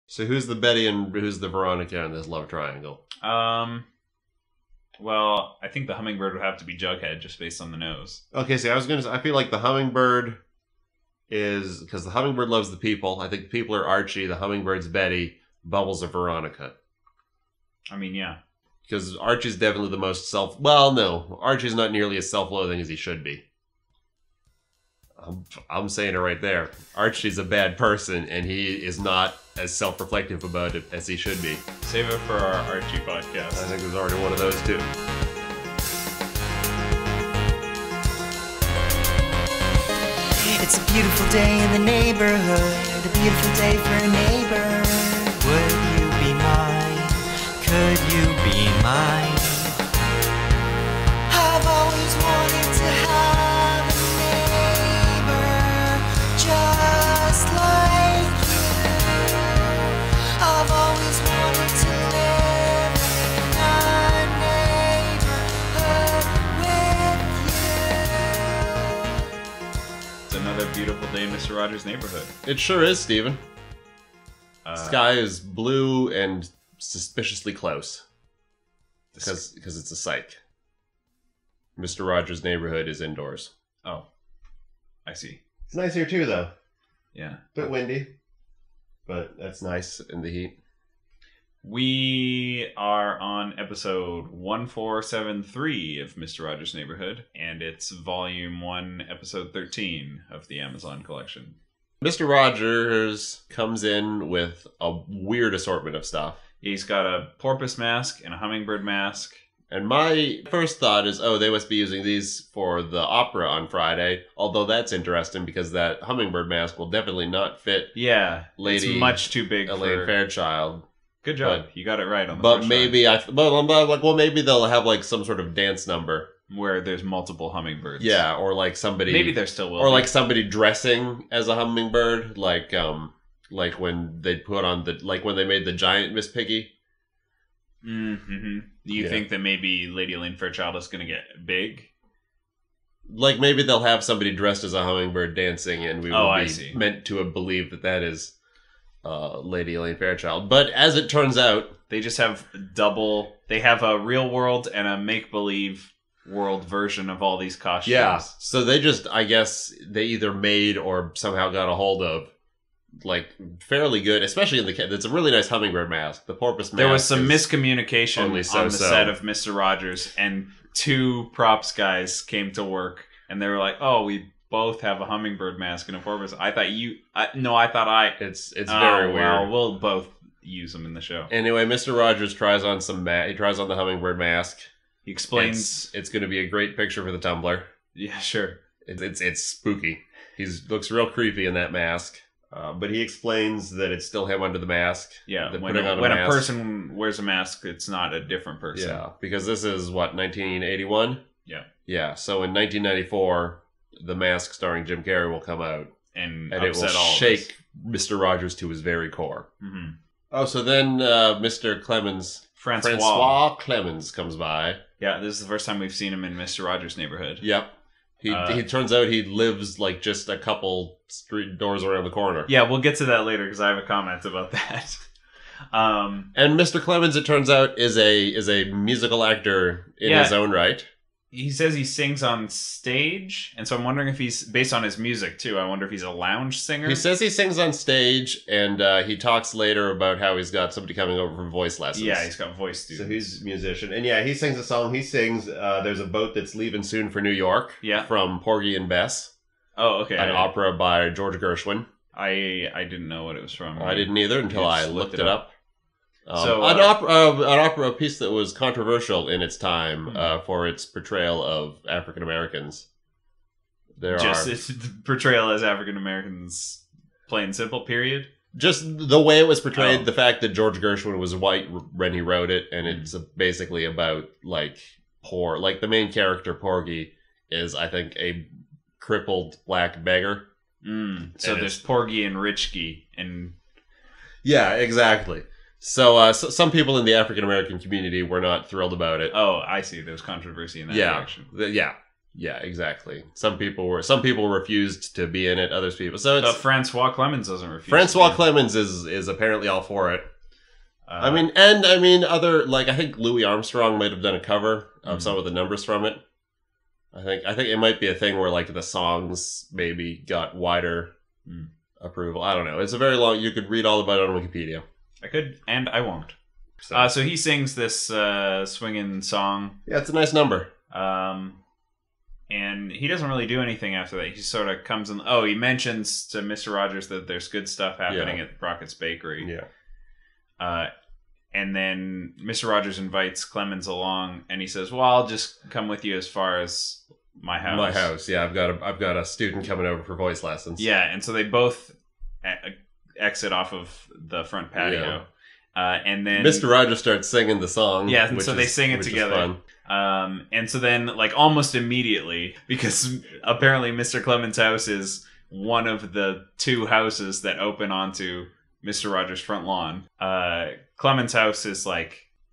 So who's the Betty and who's the Veronica in this love triangle? Well, I think the hummingbird would have to be Jughead just based on the nose. Okay, see, I feel like the hummingbird is, because the hummingbird loves the people. I think the people are Archie, the hummingbird's Betty, Bubbles are Veronica. I mean, yeah. Because Archie's definitely the most well, no. Archie's not nearly as self-loathing as he should be. I'm saying it right there. Archie's a bad person, and he is not as self-reflective about it as he should be. Save it for our Archie podcast. I think there's already one of those, too. It's a beautiful day in the neighborhood, a beautiful day for a neighbor. Would you be mine? Could you be mine? I've always wanted to have a neighbor just like you. I've always wanted to live in a neighborhood with you. It's another beautiful day in Mr. Rogers' neighborhood. It sure is, Steven. Sky is blue and suspiciously close. Because it's a psych. Mr. Rogers' neighborhood is indoors. Oh, I see. It's nice here too, though. Yeah. Bit windy. But that's nice in the heat. We are on episode 1473 of Mr. Rogers' Neighborhood, and it's volume 1, episode 13 of the Amazon collection. Mr. Rogers comes in with a weird assortment of stuff. He's got a porpoise mask and a hummingbird mask. And my first thought is, oh, they must be using these for the opera on Friday. Although that's interesting because that hummingbird mask will definitely not fit. Yeah, Lady it's much too big Elaine for... Fairchild. Good job. You got it right on the But first maybe try. I'm like, well, maybe they'll have like some sort of dance number Where there's multiple hummingbirds. Yeah, or like somebody. Maybe there still will. Or be. like somebody dressing as a hummingbird, like when they put on when they made the giant Miss Piggy. Mm-hmm. Do you think that maybe Lady Elaine Fairchild is going to get big? Like maybe they'll have somebody dressed as a hummingbird dancing, and we will be meant to believe that is Lady Elaine Fairchild. But as it turns out, they just have They have a real world and a make-believe world version of all these costumes. Yeah, so they just, I guess, they either made or somehow got a hold of, like, fairly good, especially in it's a really nice hummingbird mask. The porpoise mask. There was some miscommunication on the so. set of Mr. Rogers, and 2 props guys came to work, and they were like, "Oh, we both have a hummingbird mask and a porpoise." I thought It's very weird. Well, we'll both use them in the show. Anyway, Mr. Rogers tries on he tries on the hummingbird mask. He explains it's going to be a great picture for the Tumblr. Yeah, sure. It's spooky. He looks real creepy in that mask. But he explains that it's still him under the mask. Yeah, when a person wears a mask, it's not a different person. Yeah, because this is, 1981? Yeah. Yeah, so in 1994, The Mask starring Jim Carrey will come out. And it will shake Mr. Rogers to his very core. Mm-hmm. Oh, so then Mr. Clemens... Francois Clemens comes by. Yeah, this is the first time we've seen him in Mr. Rogers' Neighborhood. Yep. He turns out he lives like just a couple street doors around the corner. Yeah, we'll get to that later because I have a comment about that. And Mr. Clemens, it turns out, is a musical actor in his own right. He says he sings on stage, and so I'm wondering if he's, based on his music too, I wonder if he's a lounge singer. He says he sings on stage, and he talks later about how he's got somebody coming over for voice lessons. Yeah, he's got voice students. So he's a musician. And yeah, he sings a song. He sings, there's a boat that's leaving soon for New York. Yeah. From Porgy and Bess. Oh, okay. An opera by George Gershwin. I didn't know what it was from. I didn't either until I looked it up. So an opera piece that was controversial in its time for its portrayal of African Americans. Its portrayal as African Americans, plain simple. Period. Just the way it was portrayed, the fact that George Gershwin was white when he wrote it, and it's basically about the main character Porgy is, I think, a crippled black beggar. So there's Porgy and Richkie, and yeah, exactly. So, some people in the African-American community were not thrilled about it. Oh, I see. There was controversy in that direction. Yeah. Yeah, exactly. Some people refused to be in it. Other people. So it's But Francois Clemens doesn't refuse. Francois Clemens is apparently all for it. I mean, other I think Louis Armstrong might have done a cover of some of the numbers from it. I think it might be a thing where the songs maybe got wider approval. I don't know. It's a very long. You could read all about it on Wikipedia. I could, and I won't. So he sings this swinging song. Yeah, it's a nice number. And he doesn't really do anything after that. He sort of comes in. Oh, he mentions to Mr. Rogers that there's good stuff happening at Brockett's Bakery. Yeah. And then Mr. Rogers invites Clemens along, and he says, "Well, I'll just come with you as far as my house." My house, yeah. I've got a student coming over for voice lessons. Yeah, and so they both exit off of the front patio. And then Mr. Rogers starts singing the song. Yeah, and so they sing it together. And so then, almost immediately, because apparently Mr. Clemens' house is one of the two houses that open onto Mr. Rogers' front lawn. Clemens' house is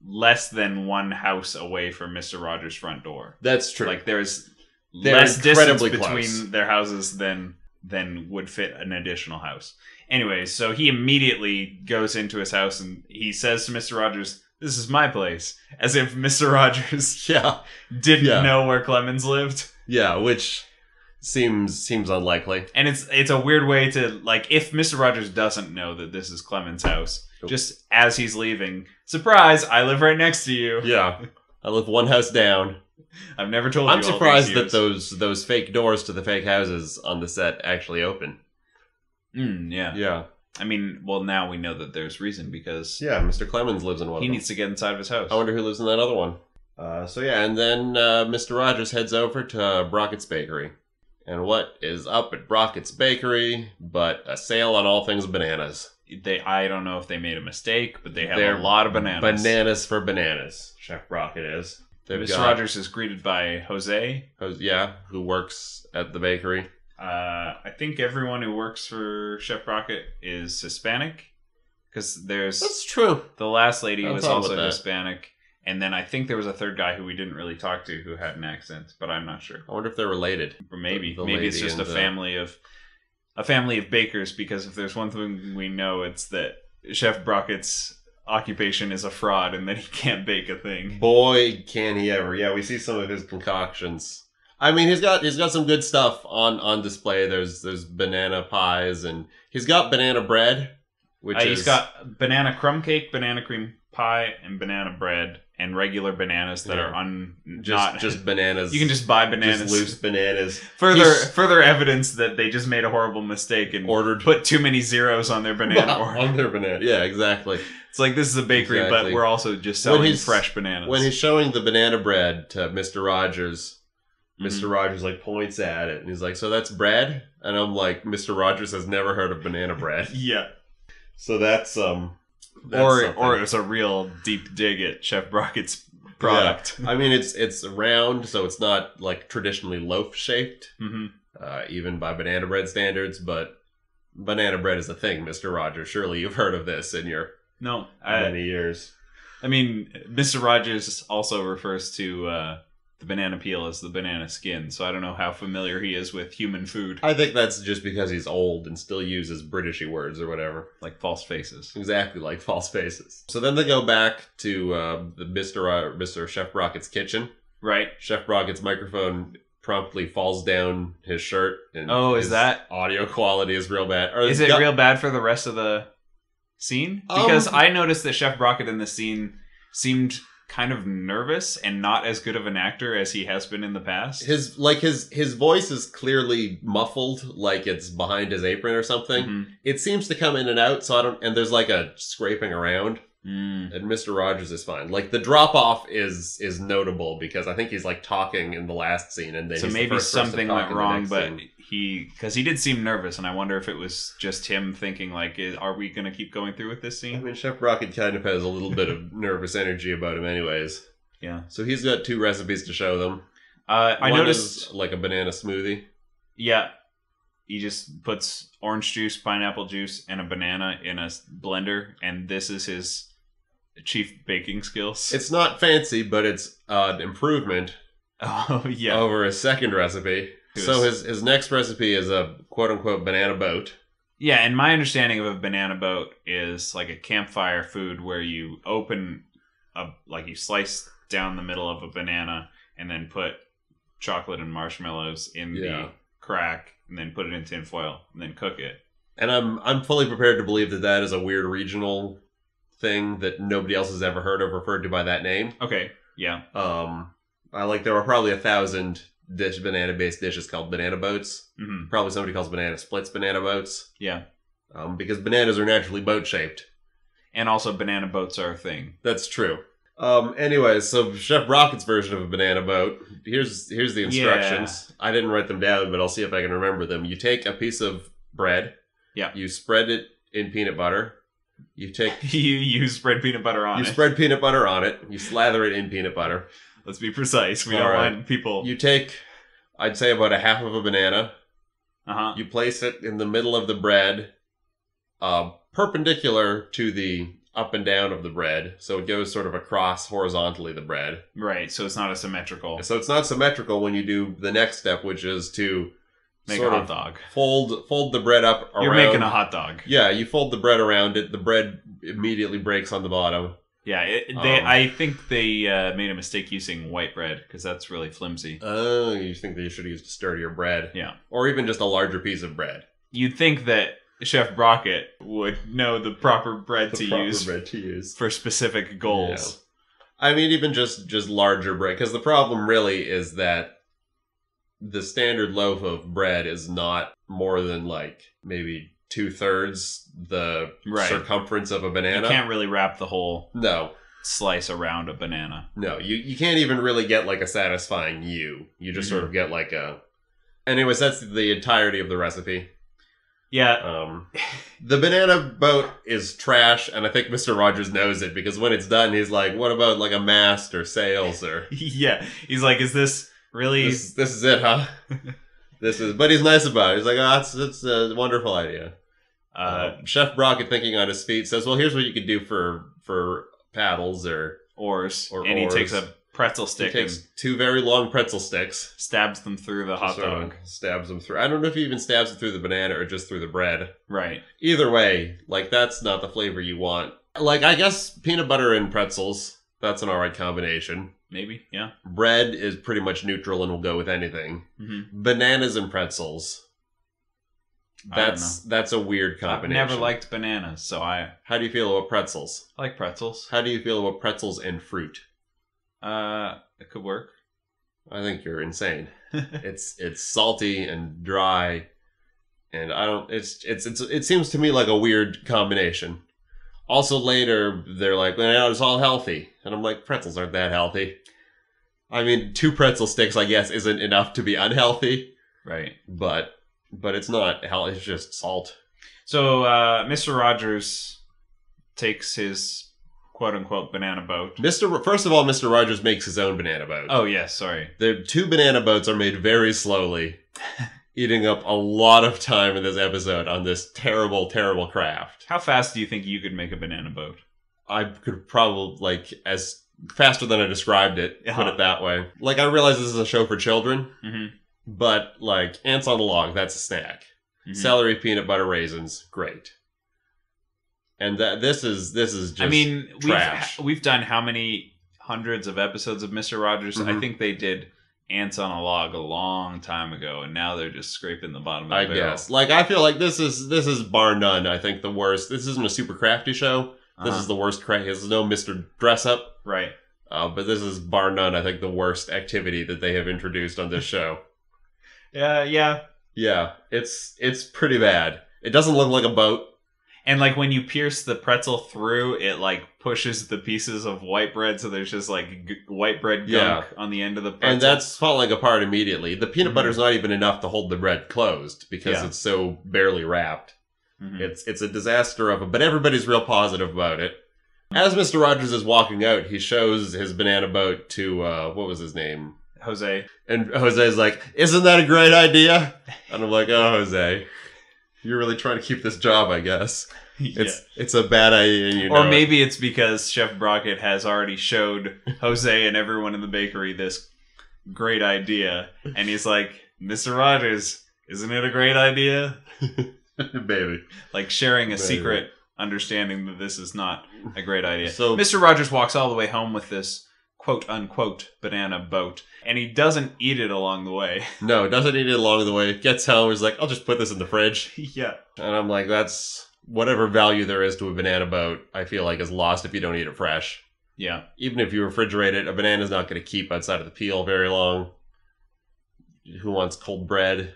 less than one house away from Mr. Rogers' front door. That's true. They're less distance between close. Their houses than would fit an additional house. Anyway, so he immediately goes into his house and he says to Mr. Rogers, "This is my place," as if Mr. Rogers didn't know where Clemens lived. Yeah, which seems unlikely. And it's a weird way to if Mr. Rogers doesn't know that this is Clemens' house, just as he's leaving, surprise, I live right next to you. Yeah, I live one house down. I've never told you. I'm surprised that those fake doors to the fake houses on the set actually open. Yeah. Yeah. I mean, well, now we know that there's reason because Mr. Clemens lives in one. He needs to get inside of his house. I wonder who lives in that other one. And then Mr. Rogers heads over to Brockett's Bakery. And what is up at Brockett's Bakery but a sale on all things bananas? I don't know if they made a mistake, but they have a lot of bananas. Bananas for bananas. Chef Brockett is. Mr. Rogers is greeted by Jose. Who works at the bakery. I think everyone who works for Chef Brockett is Hispanic. Because That's true. The last lady was also Hispanic. And then I think there was a third guy who we didn't really talk to who had an accent, but I'm not sure. I wonder if they're related. Or maybe it's just a family of bakers, because if there's one thing we know, it's that Chef Brockett's occupation is a fraud and that he can't bake a thing. Boy, can he ever. Yeah, we see some of his concoctions. I mean, he's got some good stuff on display. There's banana pies, and he's got banana bread, he's got banana crumb cake, banana cream pie, and banana bread, and regular bananas that are just bananas. You can just buy bananas, just loose bananas. Further evidence that they just made a horrible mistake and put too many zeros on their banana order. On their banana, yeah, exactly. It's this is a bakery, but we're also just selling fresh bananas. When he's showing the banana bread to Mr. Rogers, Mr. Rogers points at it and he's like, "So that's bread?" And I'm like, Mr. Rogers has never heard of banana bread. Yeah. So that's or it was a real deep dig at Chef Brockett's product. Yeah. I mean, it's round, so it's not traditionally loaf shaped, even by banana bread standards. But banana bread is a thing, Mr. Rogers. Surely you've heard of this in your many years. I mean, Mr. Rogers also refers to the banana peel as the banana skin, so I don't know how familiar he is with human food. I think that's just because he's old and still uses Britishy words or whatever. Like false faces. Exactly, like false faces. So then they go back to the Mr. Chef Brockett's kitchen. Right. Chef Brockett's microphone promptly falls down his shirt. And is that? Audio quality is real bad. Is it real bad for the rest of the scene? Because I noticed that Chef Brockett in the scene seemed kind of nervous and not as good of an actor as he has been in the past. His voice is clearly muffled, like it's behind his apron or something. Mm-hmm. It seems to come in and out, and there's a scraping around. And Mr. Rogers is fine. The drop off is notable because I think he's talking in the last scene, and then so maybe something went wrong, but because he did seem nervous, and I wonder if it was just him thinking are we going to keep going through with this scene? I mean, Chef Brockett kind of has a little bit of nervous energy about him, anyways. Yeah. So he's got 2 recipes to show them. I noticed is a banana smoothie. Yeah. He just puts orange juice, pineapple juice, and a banana in a blender, and this is his chief baking skills. It's not fancy, but it's an improvement. Oh, yeah. over his second recipe. So his next recipe is a quote-unquote banana boat. Yeah, and my understanding of a banana boat is like a campfire food where you you slice down the middle of a banana and then put chocolate and marshmallows in the crack and then put it in tin foil and then cook it. And I'm fully prepared to believe that is a weird regional thing that nobody else has ever heard of referred to by that name. Okay, yeah. There were probably 1,000 banana-based dishes called banana boats. Mm-hmm. Probably somebody calls banana splits banana boats. Yeah. Because bananas are naturally boat-shaped. And also banana boats are a thing. That's true. Anyways, so Chef Brockett's version of a banana boat. Here's the instructions. Yeah. I didn't write them down, but I'll see if I can remember them. You take a piece of bread. Yeah. You spread it in peanut butter. You spread peanut butter on it. You spread peanut butter on it. You slather it in peanut butter. Let's be precise. We don't want people... You take, I'd say, about a half of a banana. Uh-huh. You place it in the middle of the bread, perpendicular to the up and down of the bread. So it goes sort of across horizontally the bread. Right, so it's not a symmetrical. So it's not symmetrical when you do the next step, which is to make a hot dog. Fold the bread up around. You're making a hot dog. Yeah, you fold the bread around it. The bread immediately breaks on the bottom. Yeah, I think they made a mistake using white bread because that's really flimsy. Oh, you think that you should have used a sturdier bread? Yeah. Or even just a larger piece of bread. You'd think that Chef Brockett would know the proper bread to use for specific goals. Yeah. I mean, even just larger bread. Because the problem really is that the standard loaf of bread is not more than maybe 2/3 the circumference of a banana. You can't really wrap the whole slice around a banana. No, you can't even really get a satisfying U. You just sort of get a... Anyways, that's the entirety of the recipe. Yeah. The banana boat is trash, and I think Mr. Rogers knows it, because when it's done, he's like, what about a mast or sails or... Yeah. He's like, is this really... This is it, huh? But he's nice about it. He's like, it's a wonderful idea. Chef Brockett, thinking on his feet, says, well, here's what you could do for paddles or oars. And he takes a pretzel stick. He takes 2 very long pretzel sticks. Stabs them through the hot dog. Stabs them through. I don't know if he even stabs it through the banana or just through the bread. Right. Either way, that's not the flavor you want. I guess peanut butter and pretzels, that's an alright combination. Maybe, yeah. Bread is pretty much neutral and will go with anything. Mm-hmm. Bananas and pretzels. That's a weird combination. I've never liked bananas, so How do you feel about pretzels? I like pretzels. How do you feel about pretzels and fruit? It could work. I think you're insane. It's salty and dry, and it seems to me like a weird combination. Also later, they're like, well, it's all healthy. And I'm like, pretzels aren't that healthy. I mean, 2 pretzel sticks, I guess, isn't enough to be unhealthy. Right. But it's not healthy, it's just salt. So, Mr. Rogers takes his quote-unquote banana boat. First of all, Mr. Rogers makes his own banana boat. Oh, yes, sorry. The 2 banana boats are made very slowly, eating up a lot of time in this episode on this terrible, terrible craft. How fast do you think you could make a banana boat? I could probably, as faster than I described it, put it that way. I realize this is a show for children, but, ants on a log, that's a snack. Mm-hmm. Celery, peanut butter, raisins, great. And this is just trash. We've done how many hundreds of episodes of Mr. Rogers? Mm-hmm. I think they did Ants on a Log a long time ago, and now they're just scraping the bottom of the barrel. I guess. I feel like this is bar none, I think, the worst. This isn't a super crafty show. This is the worst craft. This is no Mr. Dress Up. Right. But this is bar none, I think, the worst activity that they have introduced on this show. Yeah. Yeah, it's pretty bad. It doesn't look like a boat. And when you pierce the pretzel through, it pushes the pieces of white bread, so there's just white bread gunk on the end of the pretzel. And that's falling apart immediately. The peanut butter's not even enough to hold the bread closed because it's so barely wrapped. Mm-hmm. It's a disaster but everybody's real positive about it. As Mr. Rogers is walking out, he shows his banana boat to what was his name? Jose. And Jose's like, isn't that a great idea? And I'm like, oh, Jose, you're really trying to keep this job, I guess. It's a bad idea. Or maybe it's because Chef Brockett has already showed Jose and everyone in the bakery this great idea. And he's like, Mr. Rogers, isn't it a great idea? Baby. Like sharing a secret understanding that this is not a great idea. So Mr. Rogers walks all the way home with this quote-unquote banana boat. And he doesn't eat it along the way. No, doesn't eat it along the way. Gets home, he's like, I'll just put this in the fridge. Yeah. And I'm like, that's... Whatever value there is to a banana boat, I feel like is lost if you don't eat it fresh. Yeah. Even if you refrigerate it, a banana's not going to keep outside of the peel very long. Who wants cold bread?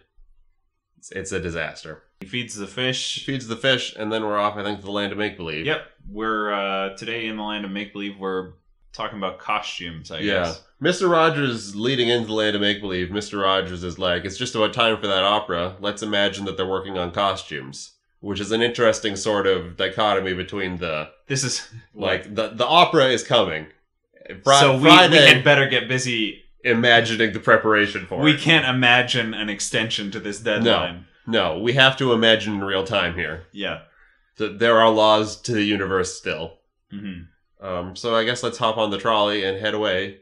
It's a disaster. He feeds the fish. Feeds the fish, and then we're off, I think, to the land of make-believe. Yep. We're, today in the land of make-believe, we're talking about costumes, I guess. Mr. Rogers leading into the land of make-believe, Mr. Rogers is like, it's just about time for that opera. Let's imagine that they're working on costumes. Which is an interesting sort of dichotomy between the... This is... Like, the opera is coming. So we had better get busy... Imagining the preparation for it. We can't imagine an extension to this deadline. No, we have to imagine in real time here. Yeah. There are laws to the universe still. Mm-hmm. So I guess let's hop on the trolley and head away.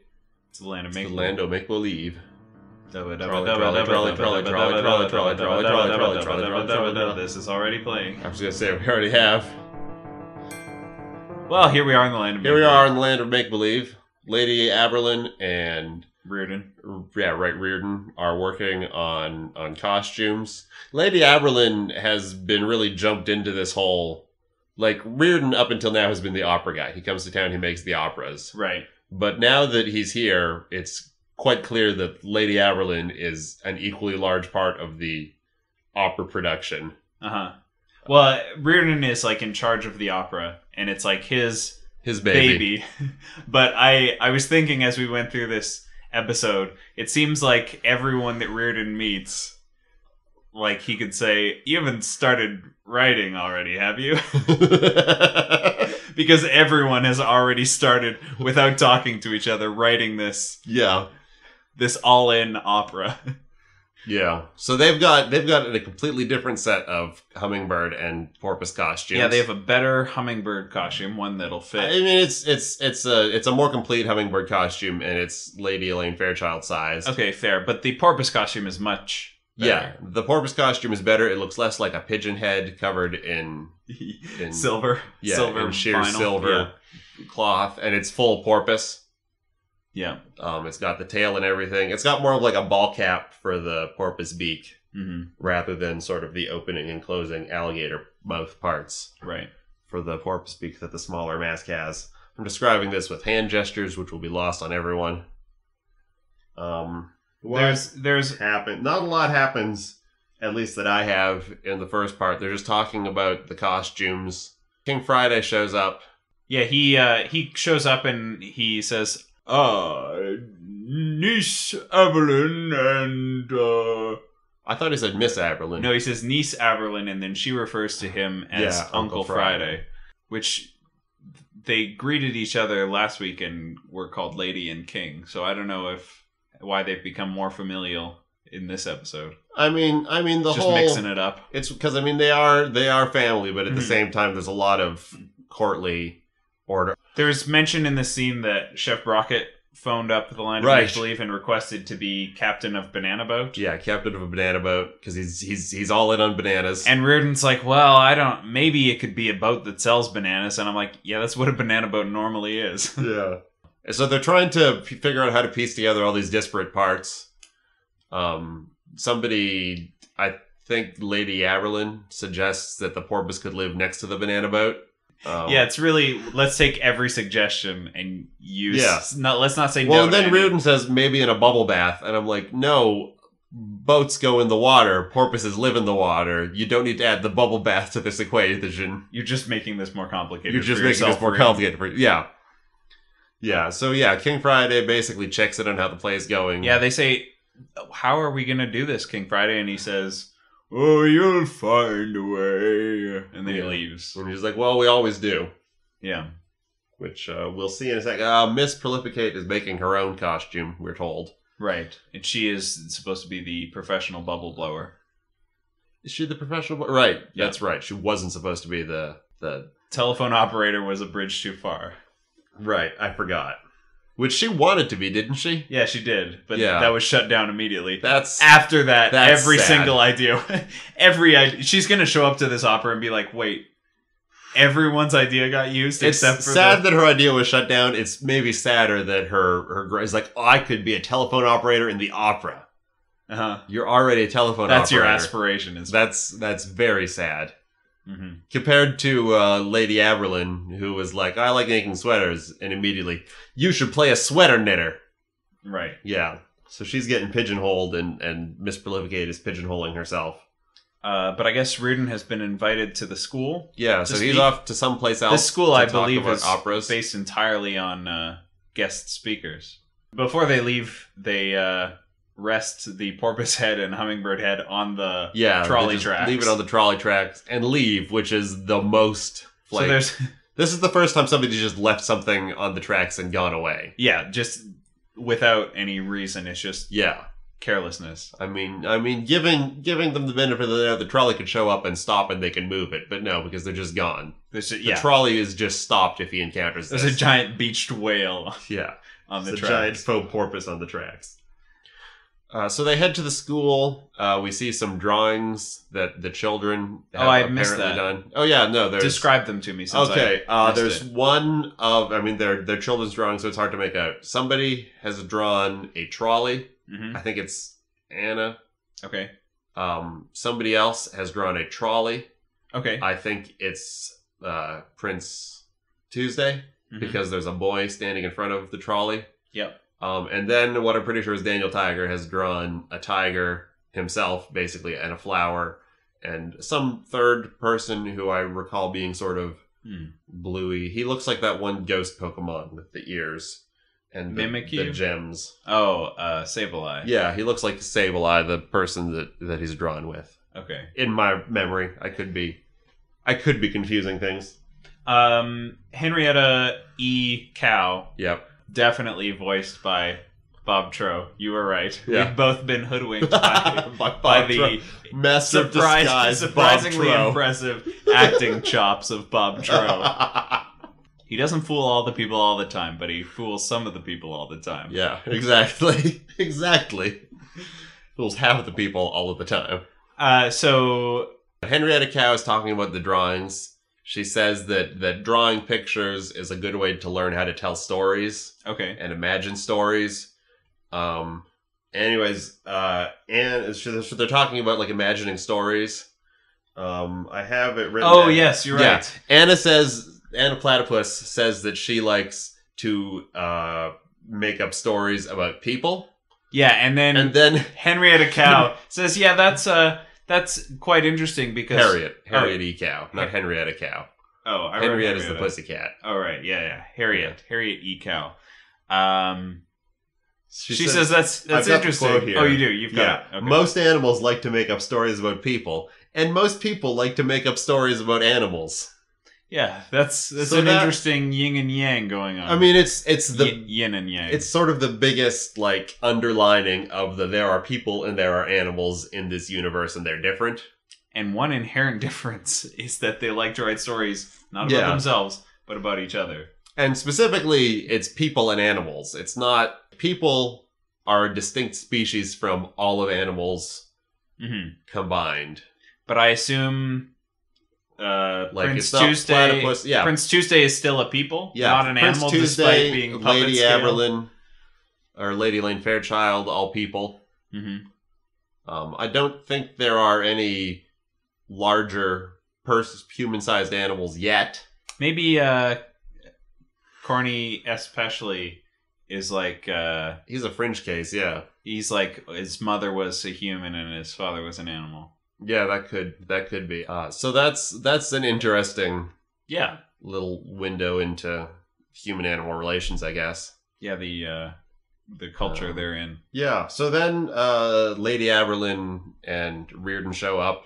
To the land of make-believe. The land of make-believe. This is already playing. I was gonna say we already have. Well, here we are in the land of make-believe. Here we are in the land of make-believe. Lady Aberlin and Reardon. Yeah, right. Reardon are working on costumes. Lady Aberlin has been really jumped into this whole... Like, Reardon up until now has been the opera guy. He comes to town, he makes the operas. Right. But now that he's here, it's quite clear that Lady Aberlin is an equally large part of the opera production. Uh-huh. Well, Reardon is, like, in charge of the opera, and it's, like, his baby. But I was thinking as we went through this episode, it seems like everyone that Reardon meets, like, he could say, you haven't started writing already, have you? Because everyone has already started, without talking to each other, writing this. Yeah. This all-in opera. Yeah. So they've got a completely different set of hummingbird and porpoise costumes. Yeah, they have a better hummingbird costume, one that'll fit. I mean, it's a more complete hummingbird costume, and it's Lady Elaine Fairchild size. Okay, fair. But the porpoise costume is much better. Yeah, the porpoise costume is better. It looks less like a pigeon head covered in silver. Yeah, silver in sheer vinyl. silver cloth, and it's full porpoise. Yeah. It's got the tail and everything. It's got more of like a ball cap for the porpoise beak, rather than sort of the opening and closing alligator mouth parts. Right. For the porpoise beak that the smaller mask has. I'm describing this with hand gestures, which will be lost on everyone. There's not a lot happens, at least that I have in the first part. They're just talking about the costumes. King Friday shows up. Yeah, he shows up and he says, niece Aberlin and I thought he said Miss Aberlin. No, he says niece Aberlin, and then she refers to him as Uncle Friday, which they greeted each other last week and were called Lady and King. So I don't know why they've become more familial in this episode. I mean the just whole mixing it up. It's because they are family, but at the same time, there's a lot of courtly order. There's mention in the scene that Chef Brockett phoned up the land of make-believe and requested to be captain of Banana Boat. Yeah, captain of a banana boat, because he's all in on bananas. And Reardon's like, well, maybe it could be a boat that sells bananas. And I'm like, yeah, that's what a banana boat normally is. Yeah. So they're trying to figure out how to piece together all these disparate parts. Somebody, I think Lady Aberlin, suggests that the porpoise could live next to the banana boat. Yeah, it's really, let's take every suggestion and use... Yeah. Let's not say no. Well, and then Reardon says maybe in a bubble bath. And I'm like, no, boats go in the water. Porpoises live in the water. You don't need to add the bubble bath to this equation. You're just making this more complicated. You're just making this more complicated for you. Yeah. Yeah, so yeah, King Friday basically checks in on how the play is going. Yeah, they say, how are we going to do this, King Friday? And he says... oh, you'll find a way. And then he leaves. And he's like, well, we always do. Yeah. Which we'll see in a second. Miss Prolificate is making her own costume, we're told. Right. And she is supposed to be the professional bubble blower. Is she the professional? Right. Yeah. That's right. She wasn't supposed to be the... telephone operator was a bridge too far. Right. I forgot. Which she wanted to be, didn't she? Yeah, she did, but that was shut down immediately. After that. Every single idea, she's gonna show up to this opera and be like, "Wait, everyone's idea got used except for." It's sad that her idea was shut down. It's maybe sadder that her is like, I could be a telephone operator in the opera. You're already a telephone operator. That's your aspiration. That's very sad. Mm-hmm. Compared to Lady Aberlin, who was like, I like making sweaters, and immediately, you should play a sweater knitter. Right. Yeah. So she's getting pigeonholed, and Miss Prolificate is pigeonholing herself. But I guess Reardon has been invited to the school. Yeah, so he's off to someplace else. This school, I believe, is based entirely on guest speakers. Before they leave, they rest the porpoise head and hummingbird head on the trolley tracks. Leave it on the trolley tracks and leave, which is the most... Like, this is the first time somebody just left something on the tracks and gone away. Yeah, just without any reason. It's just carelessness. I mean, giving them the benefit of the doubt, the trolley could show up and stop and they can move it, but no, because they're just gone. The trolley is just stopped if he encounters this. There's a giant beached whale. On the tracks. A giant faux porpoise on the tracks. So they head to the school. We see some drawings that the children have apparently done. Oh yeah, no, there's... Describe them to me. Since there's one of... I mean, they're children's drawings, so it's hard to make out. Somebody has drawn a trolley. Mm-hmm. I think it's Anna. Okay. Somebody else has drawn a trolley. Okay. I think it's Prince Tuesday, because there's a boy standing in front of the trolley. Yep. And then what I'm pretty sure is Daniel Tiger has drawn a tiger himself, basically, and a flower, and some third person who I recall being sort of bluey. He looks like that one ghost Pokemon with the ears and the gems. Oh, Sableye. Yeah, he looks like Sableye, the person that he's drawn with. Okay. In my memory, I could be confusing things. Henrietta E. Cow. Yep. Definitely voiced by Bob Tro. You were right. Yeah. We've both been hoodwinked by the massive disguise, surprisingly impressive acting chops of Bob Tro. He doesn't fool all the people all the time, but he fools some of the people all the time. Yeah, exactly. Exactly. Fools half of the people all of the time. So Henrietta Cow is talking about the drawings. She says that drawing pictures is a good way to learn how to tell stories. Okay. And imagine stories. Anyways, and so they're talking about like imagining stories. I have it written. Oh, yes, you're right. Anna Platypus says that she likes to make up stories about people. Yeah, and then Henrietta Cow says, "Yeah, that's quite interesting because Harriet E. Cow, not Henrietta Cow. Oh, I Henrietta's the pussycat. Oh, right, yeah, Harriet E. Cow. She says that's interesting. Oh, you do. You've got it. Okay. Most animals like to make up stories about people, and most people like to make up stories about animals. Yeah, that's an interesting yin and yang going on. I mean, it's the yin and yang. It's sort of the biggest like underlining of there are people and there are animals in this universe, and they're different. And one inherent difference is that they like to write stories not about themselves, but about each other. And specifically, it's people and animals. It's not... People are a distinct species from all of animals combined. But I assume Prince Tuesday... Platypus, Prince Tuesday is still a people, not an Prince animal, Tuesday, despite being puppet Lady scale. Aberlin, or Lady Elaine Fairchild, all people. Mm-hmm. I don't think there are any larger human-sized animals yet. Maybe Corny especially is like... he's a fringe case, yeah. He's like, his mother was a human and his father was an animal. Yeah, that could be. So that's an interesting little window into human-animal relations, I guess. Yeah, the culture they're in. Yeah, so then Lady Aberlin and Reardon show up.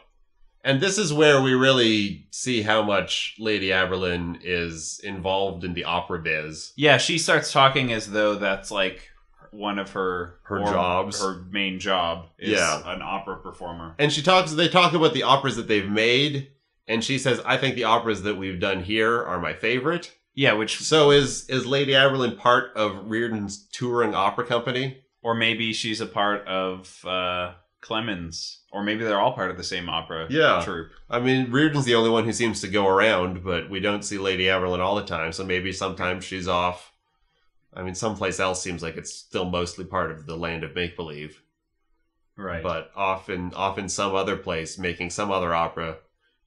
And this is where we really see how much Lady Aberlin is involved in the opera biz. Yeah, she starts talking as though that's like one of her jobs. Her main job is an opera performer. And they talk about the operas that they've made, and she says, I think the operas that we've done here are my favorite. Yeah, which... So is Lady Aberlin part of Reardon's touring opera company? Or maybe she's a part of Clemens. Or maybe they're all part of the same opera troupe. I mean, Reardon's the only one who seems to go around, but we don't see Lady Aberlin all the time, so maybe sometimes she's off. I mean, someplace else seems like it's still mostly part of the land of make-believe. Right. But often some other place making some other opera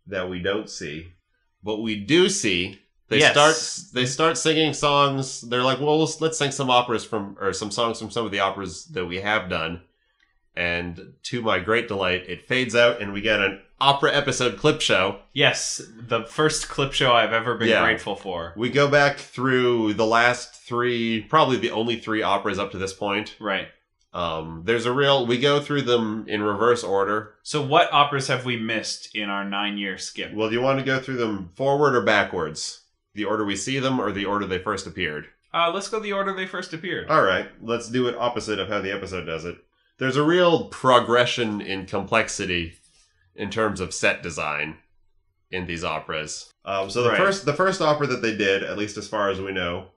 that we don't see. But we do see... They start singing songs. They're like, well, let's sing some operas some songs from some of the operas that we have done. And to my great delight, it fades out and we get an opera episode clip show. Yes, the first clip show I've ever been grateful for. We go back through the last 3, probably the only 3 operas up to this point. Right. We go through them in reverse order. So what operas have we missed in our 9-year skip? Well, do you want to go through them forward or backwards? The order we see them or the order they first appeared? Let's go the order they first appeared. All right. Let's do it opposite of how the episode does it. There's a real progression in complexity in terms of set design in these operas. The first opera that they did, at least as far as we know,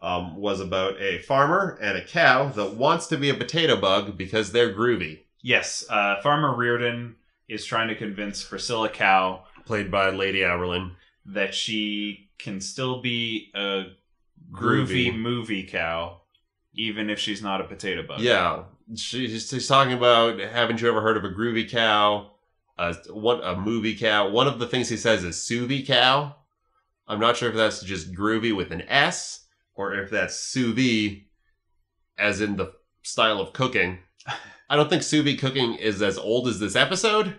was about a farmer and a cow that wants to be a potato bug because they're groovy. Yes. Farmer Reardon is trying to convince Priscilla Cow, played by Lady Aberlin, that she can still be a groovy movie cow, even if she's not a potato bug. Yeah. She's talking about, haven't you ever heard of a groovy cow? A movie cow. One of the things he says is sous cow. I'm not sure if that's just groovy with an S, or if that's sous vide, as in the style of cooking. I don't think sous vide cooking is as old as this episode,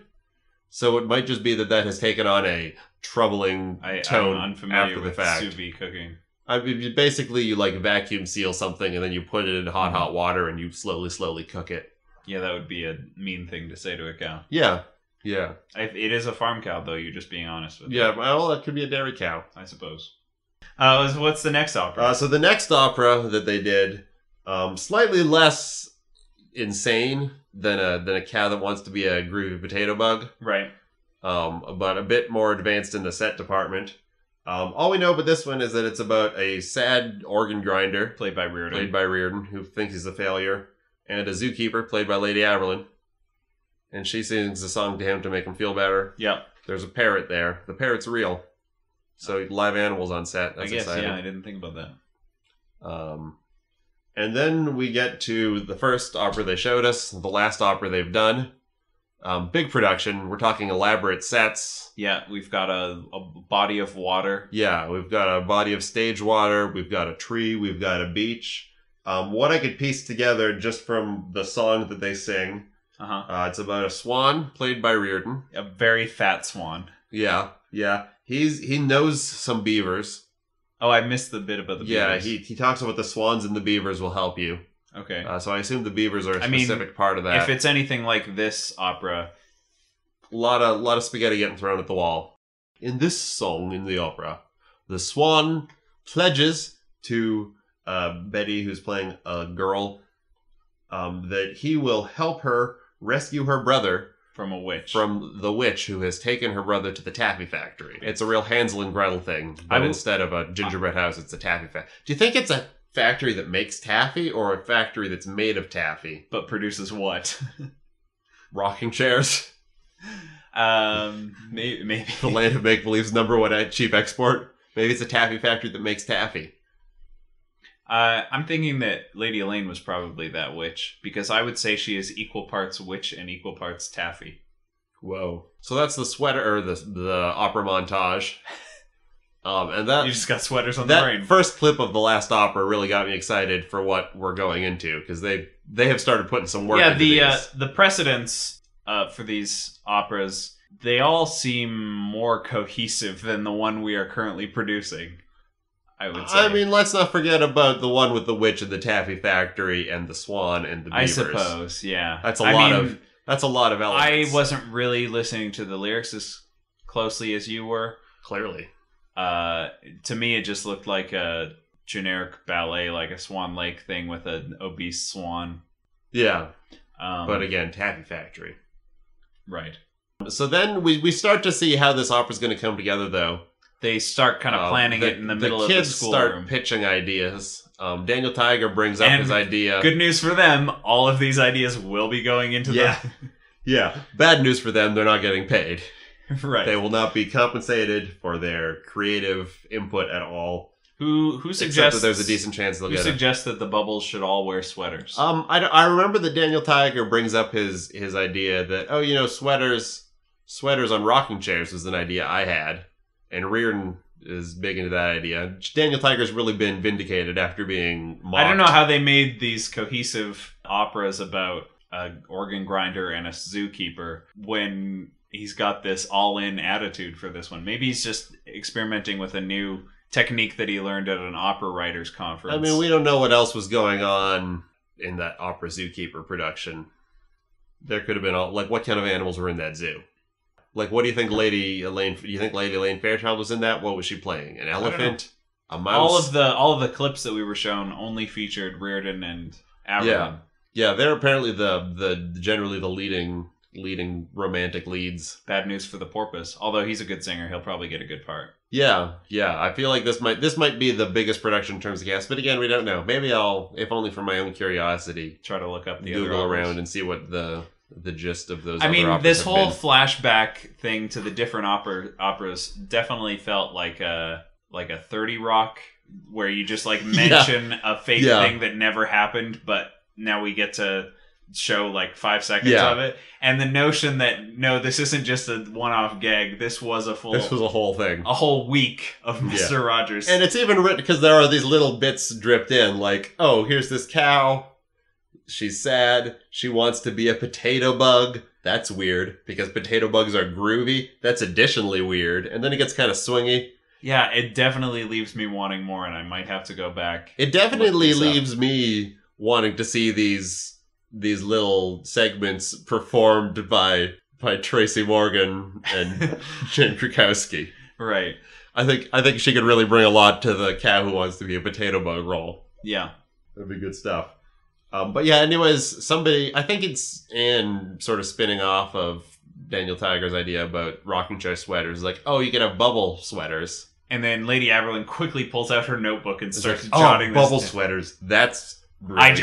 so it might just be that has taken on a troubling tone I'm unfamiliar after the with fact. Sous vide cooking. I mean, basically, you like vacuum seal something and then you put it in hot water and you slowly cook it. Yeah, that would be a mean thing to say to a cow. Yeah. It is a farm cow, though. You're just being honest with it. Yeah, well, that could be a dairy cow, I suppose. What's the next opera? So the next opera that they did, slightly less insane than a cow that wants to be a groovy potato bug. Right. But a bit more advanced in the set department. All we know about this one is that it's about a sad organ grinder, played by Reardon, who thinks he's a failure, and a zookeeper, played by Lady Aberlin. And she sings a song to him to make him feel better. Yep. There's a parrot there. The parrot's real. So live animals on set. That's I guess, exciting. Yeah, I didn't think about that. And then we get to the first opera they showed us, the last opera they've done. Big production. We're talking elaborate sets. Yeah, we've got a body of water. Yeah, we've got a body of stage water. We've got a tree. We've got a beach. What I could piece together just from the song that they sing, it's about a swan played by Reardon. A very fat swan. Yeah. He knows some beavers. Oh, I missed the bit about the beavers. Yeah, he talks about the swans and the beavers will help you. Okay. So I assume the beavers are a specific part of that. If it's anything like this opera, a lot of spaghetti getting thrown at the wall. In this song in the opera, the swan pledges to Betty, who's playing a girl, that he will help her rescue her brother from a witch. From the witch who has taken her brother to the taffy factory. It's a real Hansel and Gretel thing, but instead of a gingerbread house, it's a taffy factory. Do you think it's a factory that makes taffy or a factory that's made of taffy? But produces what? Rocking chairs? Maybe. The land of make-believe's #1 cheap export? Maybe it's a taffy factory that makes taffy. I'm thinking that Lady Elaine was probably that witch, because I would say she is equal parts witch and equal parts taffy. Whoa. So that's the sweater, or the opera montage. And that you just got sweaters on the brain. That first clip of the last opera really got me excited for what we're going into, because they have started putting some work into these. The precedents for these operas, they all seem more cohesive than the one we are currently producing, I would say. I mean, let's not forget about the one with the witch and the taffy factory and the swan and the beavers. I suppose, yeah. That's a lot of elements. I wasn't really listening to the lyrics as closely as you were. Clearly. To me, it just looked like a generic ballet, like a Swan Lake thing with an obese swan. Yeah. But again, taffy factory. Right. So then we start to see how this opera's going to come together, though. they start kind of planning it in the middle of the kids school start room. pitching ideas. Daniel Tiger brings up And his idea. Good news for them, all of these ideas will be going into Yeah. Bad news for them, they're not getting paid. Right. They will not be compensated for their creative input at all. Who Except suggests that there's a decent chance they'll who get it. suggests that the bubbles should all wear sweaters? I remember that Daniel Tiger brings up his idea that, sweaters on rocking chairs was an idea I had. And Reardon is big into that idea. Daniel Tiger's really been vindicated after being mocked. I don't know how they made these cohesive operas about an organ grinder and a zookeeper when he's got this all-in attitude for this one. Maybe he's just experimenting with a new technique that he learned at an opera writers conference. I mean, we don't know what else was going on in that opera zookeeper production. There could have been what kind of animals were in that zoo? Like, what do you think Lady Elaine Fairchild was in that? What was she playing? An elephant? A mouse? All of the clips that we were shown only featured Reardon and Aberlin. Yeah, they're apparently generally the leading romantic leads. Bad news for the porpoise. Although he's a good singer, he'll probably get a good part. Yeah. I feel like this might be the biggest production in terms of cast, but again, we don't know. Maybe I'll, if only for my own curiosity, try to look up the Google other around and see what the gist of those. I mean, operas this have whole been. flashback thing to the different operas definitely felt like a 30 Rock, where you just mention a fake thing that never happened, but now we get to show 5 seconds of it. And the notion that no, this isn't just a one-off gag. This was a whole thing, a whole week of Mr. Rogers. And it's even written because there are these little bits dripped in, here's this cow. She's sad. She wants to be a potato bug. That's weird because potato bugs are groovy. That's additionally weird. And then it gets kind of swingy. Yeah, it definitely leaves me wanting more, and I might have to go back. It definitely leaves me wanting to see these little segments performed by Tracy Morgan and Jane Krakowski. Right. I think she could really bring a lot to the cow who wants to be a potato bug role. Yeah. That'd be good stuff. But yeah, anyways, I think it's Anne sort of spinning off of Daniel Tiger's idea about rocking chair sweaters. You could have bubble sweaters. And then Lady Aberlin quickly pulls out her notebook and starts jotting this. Bubble sweaters. That's brilliant.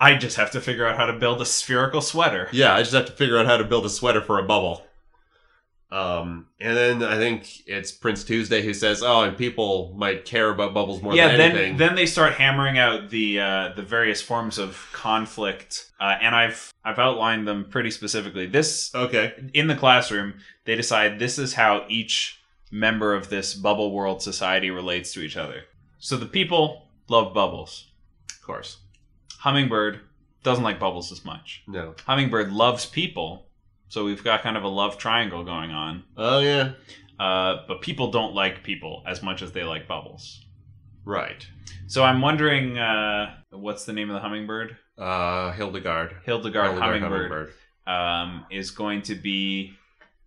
I just have to figure out how to build a spherical sweater. Yeah, I just have to figure out how to build a sweater for a bubble. And then I think it's Prince Tuesday who says, and people might care about bubbles more than anything. Then they start hammering out the various forms of conflict, and I've outlined them pretty specifically. In the classroom, they decide this is how each member of this bubble world society relates to each other. So the people love bubbles. Of course. Hummingbird doesn't like bubbles as much. No. Hummingbird loves people. So we've got kind of a love triangle going on. Oh, yeah. But people don't like people as much as they like bubbles. Right. So I'm wondering, what's the name of the hummingbird? Hildegard. Hildegard Hummingbird. Is going to be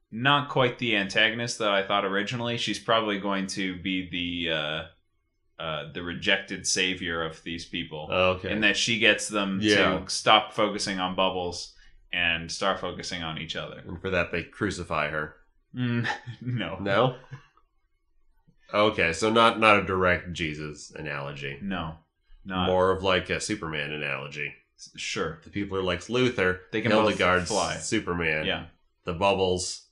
not quite the antagonist that I thought originally. She's probably going to be the rejected savior of these people. Okay. In that she gets them to stop focusing on bubbles and start focusing on each other. And for that, they crucify her. No. No? Okay, so not a direct Jesus analogy. No. Not. More of a Superman analogy. Sure. The people are Lex Luthor. They can Hildegard's both fly. Superman. Yeah. The bubbles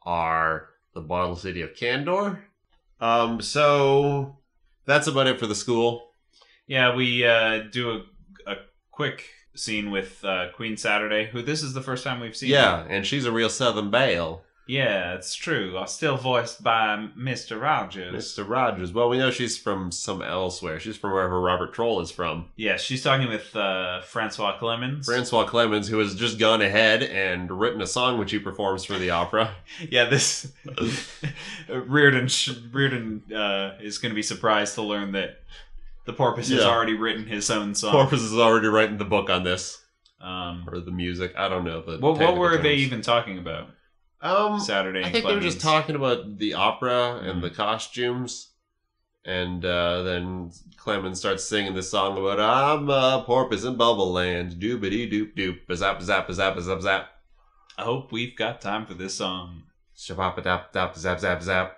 are the bottle city of Kandor. So that's about it for the school. Yeah, we do a quick scene with Queen Saturday, who this is the first time we've seen. Yeah, and she's a real Southern belle. Yeah, it's true. Still voiced by Mr. Rogers. Mr. Rogers. Well, we know she's from some elsewhere. She's from wherever Robert Troll is from. Yeah, she's talking with Francois Clemens. Francois Clemens, who has just gone ahead and written a song which he performs for the opera. Yeah, this Reardon is going to be surprised to learn that the Porpoise has already written his own song. Porpoise is already writing the book on this. Or the music. I don't know. What were they even talking about? Saturday and I think Clemens. they were just talking about the opera and the costumes. And then Clemens starts singing this song about, I'm a porpoise in Bubble Land. Doobity doop doop. Bazap zap zap zap zap. I hope we've got time for this song. Shabap dap dap zap zap zap.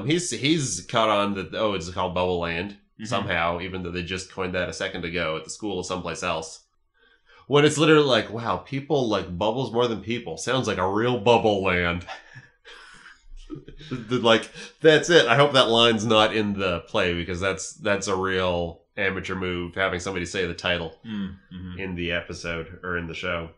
He's caught on that, it's called Bubble Land somehow, even though they just coined that a second ago at the school or someplace else. When it's literally like, wow, people like bubbles more than people. Sounds like a real bubble land. Like, that's it. I hope that line's not in the play, because that's a real amateur move, having somebody say the title in the episode or in the show.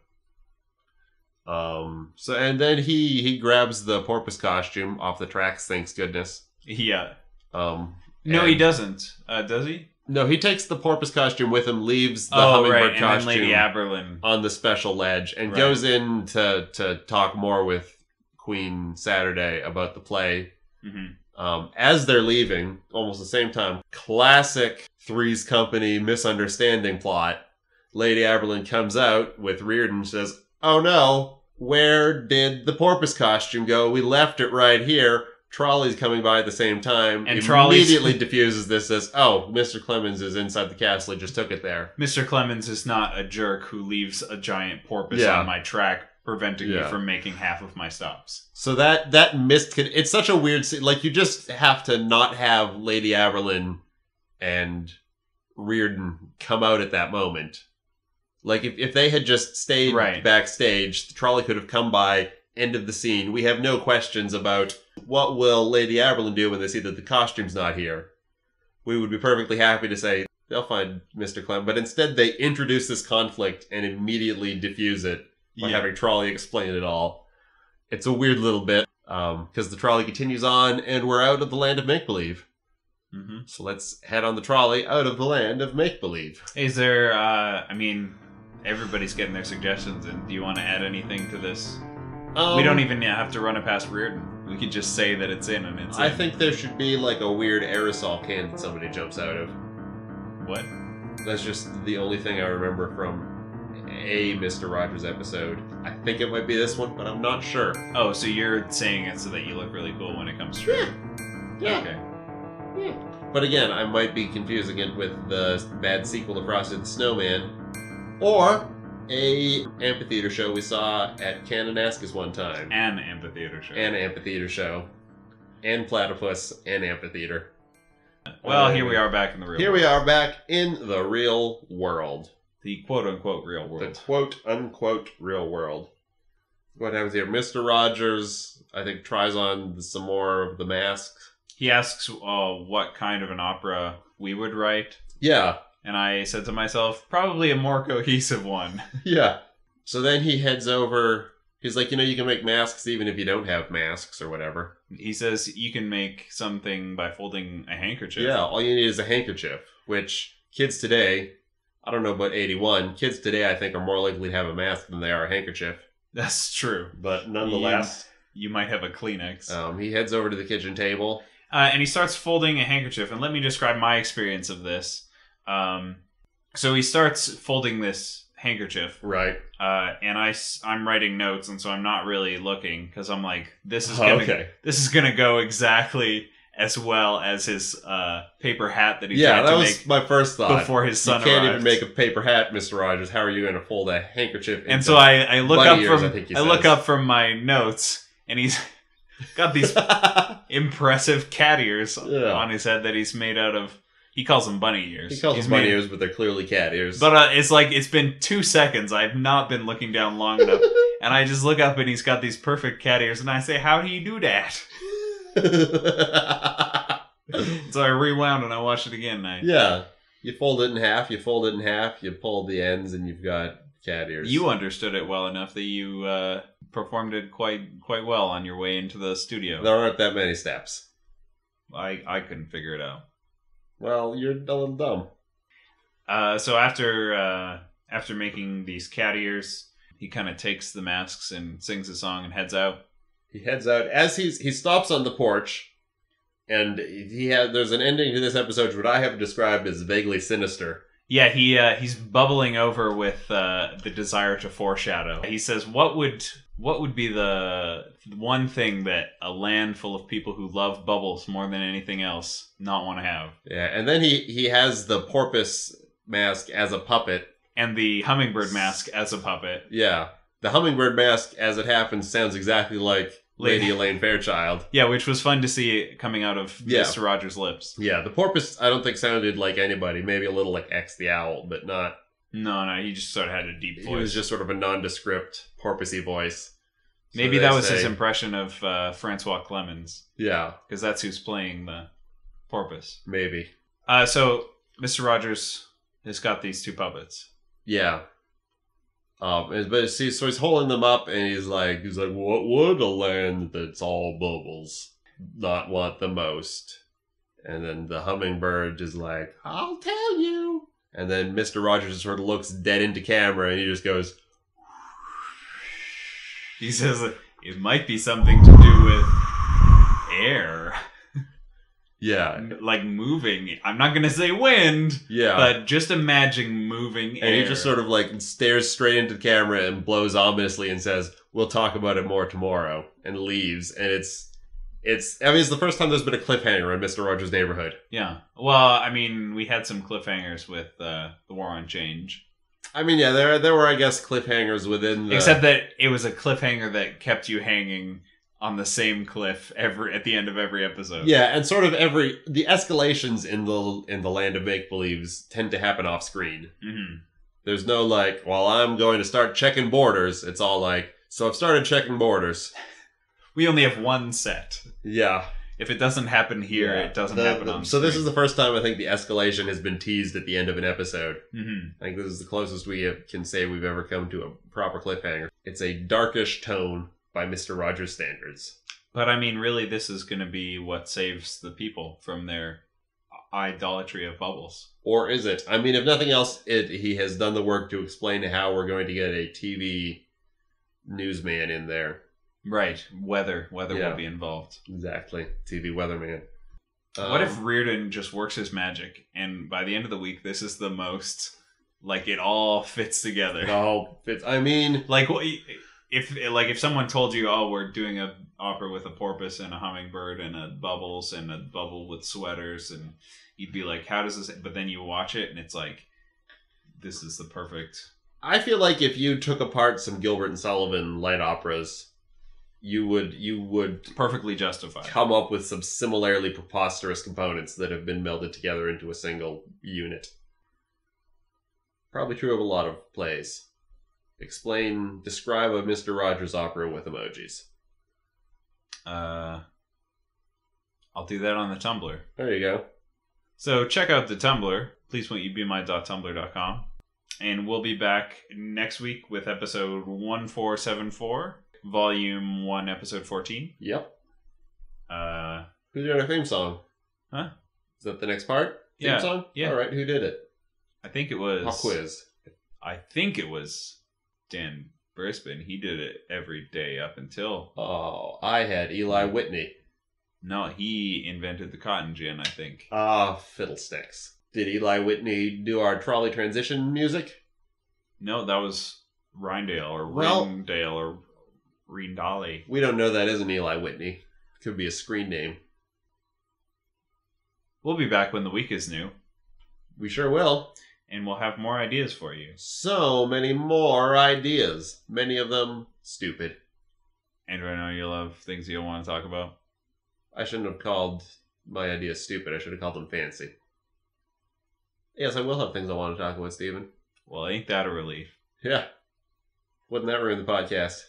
So, and then he grabs the porpoise costume off the tracks, thanks goodness. Yeah. No, he doesn't. Does he? No, he takes the porpoise costume with him, leaves the hummingbird costume and then Lady Aberlin on the special ledge, and goes in to talk more with Queen Saturday about the play. As they're leaving, almost the same time, classic Three's Company misunderstanding plot. Lady Aberlin comes out with Reardon and says, "Oh no, where did the porpoise costume go? We left it right here." Trolley's coming by at the same time, and immediately diffuses this as, "Oh, Mr. Clemens is inside the castle. He just took it there." Mr. Clemens is not a jerk who leaves a giant porpoise on my track, preventing me from making half of my stops. So that it's such a weird scene. Like, you just have to not have Lady Aberlin and Reardon come out at that moment. Like, if they had just stayed backstage, the trolley could have come by, end of the scene. We have no questions about what will Lady Aberlin do when they see that the costume's not here. We would be perfectly happy to say, they'll find Mr. Clem. But instead, they introduce this conflict and immediately diffuse it by having Trolley explain it all. It's a weird little bit, because the trolley continues on, and we're out of the land of make-believe. So let's head on the trolley out of the land of make-believe. Is there, everybody's getting their suggestions, and do you want to add anything to this? We don't even have to run it past Reardon. We could just say that it's in, and it's in. I think there should be like a weird aerosol can that somebody jumps out of. What? That's just the only thing I remember from a Mr. Rogers episode. I think it might be this one, but I'm not sure. Oh, so you're saying it so that you look really cool when it comes through? Yeah. Okay. Yeah. But again, I might be confusing it with the bad sequel to Frosty the Snowman, or a amphitheater show we saw at Kananaskis one time. An amphitheater show. An amphitheater show. And platypus and amphitheater. Well, here we are back in the real world. Here we are back in the real world. The quote-unquote real world. The quote-unquote real world. What happens here? Mr. Rogers, I think, tries on some more of the masks. He asks what kind of an opera we would write. Yeah. And I said to myself, probably a more cohesive one. Yeah. So then he heads over. He's like, you can make masks even if you don't have masks or whatever. He says you can make something by folding a handkerchief. Yeah, all you need is a handkerchief, which kids today, I don't know about 81, kids today I think are more likely to have a mask than they are a handkerchief. That's true. But nonetheless, you might have a Kleenex. He heads over to the kitchen table. And he starts folding a handkerchief. And let me describe my experience of this. So he starts folding this handkerchief. Right. And I'm writing notes, and so I'm not really looking, because I'm like, this is gonna go exactly as well as his paper hat that he tried to make. Yeah, that was my first thought. Before his son arrived. You can't arrived. even make a paper hat, Mr. Rogers. How are you going to fold a handkerchief? And so I look up look up from my notes, and he's got these impressive cat ears on his head that he's made out of. He calls them bunny ears. He calls them bunny ears, but they're clearly cat ears. But it's like, it's been 2 seconds. I've not been looking down long enough. And I just look up and he's got these perfect cat ears. And I say, how do you do that? So I rewound and I watched it again. Yeah. You fold it in half, you pull the ends, and you've got cat ears. You understood it well enough that you performed it quite well on your way into the studio. There aren't that many steps. I couldn't figure it out. Well, you're a little dumb. So after making these cat ears, he kind of takes the masks and sings a song and heads out. He heads out as he stops on the porch, and there's an ending to this episode which I have described as vaguely sinister. Yeah, he's bubbling over with the desire to foreshadow. He says, "What would be the one thing that a land full of people who love bubbles more than anything else not want to have?" Yeah, and then he has the porpoise mask as a puppet. And the hummingbird mask as a puppet. Yeah. The hummingbird mask, as it happens, sounds exactly like Lady Elaine Fairchild. Yeah, which was fun to see coming out of Mr. Rogers' lips. Yeah, the porpoise, I don't think sounded like anybody. Maybe a little like X the Owl, but not... No, he just sort of had a deep voice. He was just sort of a nondescript, porpoisey voice. So maybe that was his impression of Francois Clemens. Yeah. Because that's who's playing the porpoise. Maybe. So, Mr. Rogers has got these two puppets. Yeah. But see, so he's holding them up, and he's like, what would a land that's all bubbles not want the most? And then the hummingbird is like, I'll tell you. And then Mr. Rogers sort of looks dead into camera, and he just goes... He says it might be something to do with air. Yeah. Like moving. I'm not going to say wind. Yeah. But just imagine moving air. And he just sort of like stares straight into the camera and blows ominously and says, we'll talk about it more tomorrow. And leaves. And it's the first time there's been a cliffhanger in Mr. Rogers' Neighborhood. Yeah. Well, I mean, we had some cliffhangers with the War on Change. I mean, yeah, there were, I guess, cliffhangers within the... Except that it was a cliffhanger that kept you hanging on the same cliff at the end of every episode. Yeah, and sort of the escalations in the land of make-believes tend to happen off-screen. Mm-hmm. There's no like, well, I'm going to start checking borders. It's all like, so I've started checking borders. We only have one set. Yeah. If it doesn't happen here, it doesn't happen on So this is the first time I think the escalation has been teased at the end of an episode. Mm-hmm. I think this is the closest we can say we've ever come to a proper cliffhanger. It's a darkish tone by Mr. Rogers' standards. But I mean, really, this is going to be what saves the people from their idolatry of bubbles. Or is it? I mean, if nothing else, he has done the work to explain how we're going to get a TV newsman in there. Right. Weather will be involved. Exactly. TV weatherman. What if Reardon just works his magic, and by the end of the week, this is the most, like, it all fits together. It all fits. I mean... Like, if someone told you, oh, we're doing an opera with a porpoise and a hummingbird and a bubble with sweaters, and you'd be like, how does this... But then you watch it, and it's like, this is the perfect... I feel like if you took apart some Gilbert and Sullivan light operas... You would perfectly justify come up with some similarly preposterous components that have been melded together into a single unit. Probably true of a lot of plays. Describe a Mr. Rogers opera with emojis. I'll do that on the Tumblr. There you go. So check out the Tumblr. Please won't you be my.tumblr.com. And we'll be back next week with episode 1474. Volume 1, Episode 14. Yep. Who's doing our theme song? Huh? Is that the next part? Theme song? Yeah. All right, who did it? I think it was... I'll quiz. I think it was Dan Brisbane. He did it every day up until... Oh, I had Eli Whitney. No, he invented the cotton gin, I think. Fiddlesticks. Did Eli Whitney do our trolley transition music? No, that was Rindale or Rindale or... Reendali. We don't know that isn't Eli Whitney. Could be a screen name. We'll be back when the week is new. We sure will. And we'll have more ideas for you. So many more ideas. Many of them stupid. Andrew, I know you love things you don't want to talk about. I shouldn't have called my ideas stupid. I should have called them fancy. Yes, I will have things I want to talk about, Stephen. Well, ain't that a relief? Yeah. Wouldn't that ruin the podcast?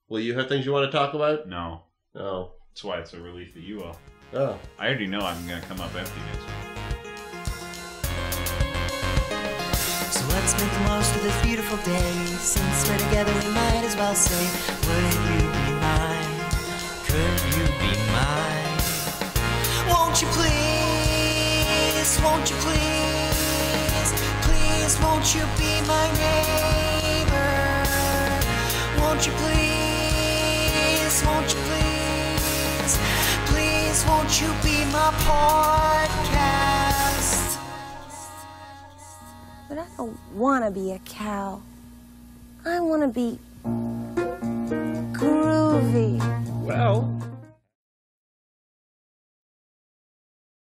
Will you have things you want to talk about? No. Oh. That's why it's a relief that you will. Oh. I already know I'm going to come up empty next week. So let's make the most of this beautiful day. Since we're together, we might as well say, would you be mine? Could you be mine? Won't you please? Won't you please? Please, won't you be my neighbor? Won't you please? Won't you please? Please, won't you be my podcast? But I don't want to be a cow. I want to be groovy. Well,